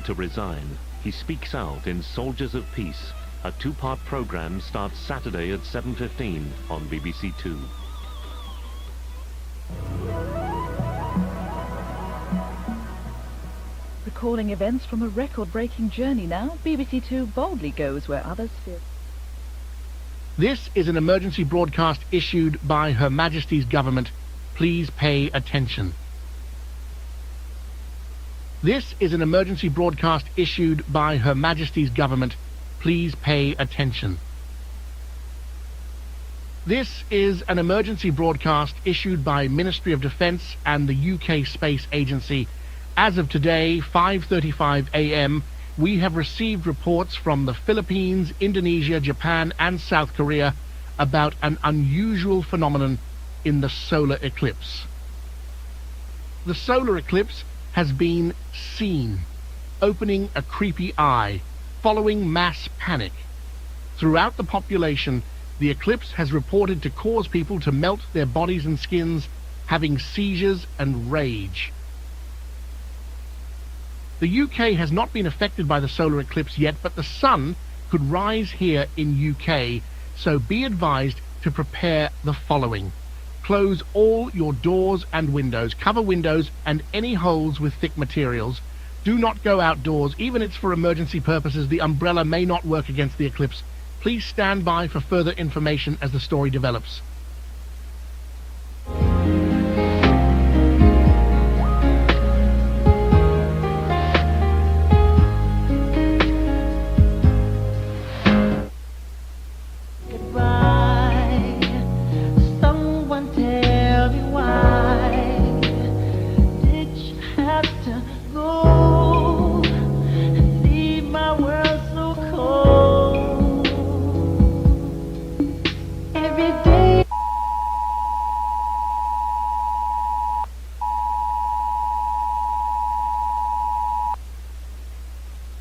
to resign. He speaks out in Soldiers of Peace. A two-part program starts Saturday at 7:15 on BBC Two. Recalling events from a record-breaking journey now, BBC Two boldly goes where others fear. This is an emergency broadcast issued by Her Majesty's Government. Please pay attention. This is an emergency broadcast issued by Her Majesty's Government. Please pay attention. This is an emergency broadcast issued by Ministry of Defence and the UK Space Agency. As of today, 5:35 a.m., we have received reports from the Philippines, Indonesia, Japan and South Korea about an unusual phenomenon in the solar eclipse. The solar eclipse has been seen, opening a creepy eye, following mass panic. Throughout the population, the eclipse has reported to cause people to melt their bodies and skins, having seizures and rage. The UK has not been affected by the solar eclipse yet, but the sun could rise here in UK, so be advised to prepare the following. Close all your doors and windows. Cover windows and any holes with thick materials. Do not go outdoors, even if it's for emergency purposes. The umbrella may not work against the eclipse. Please stand by for further information as the story develops.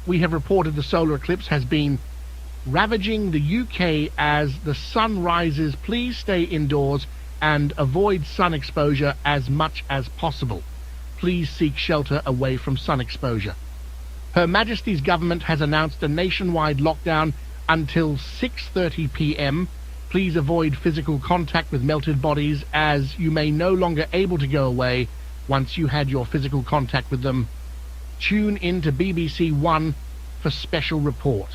We have reported the solar eclipse has been ravaging the UK as the sun rises. Please stay indoors and avoid sun exposure as much as possible. Please seek shelter away from sun exposure. Her Majesty's Government has announced a nationwide lockdown until 6:30 p.m. Please avoid physical contact with melted bodies, as you may no longer able to go away once you had your physical contact with them. Tune in to BBC One for special report.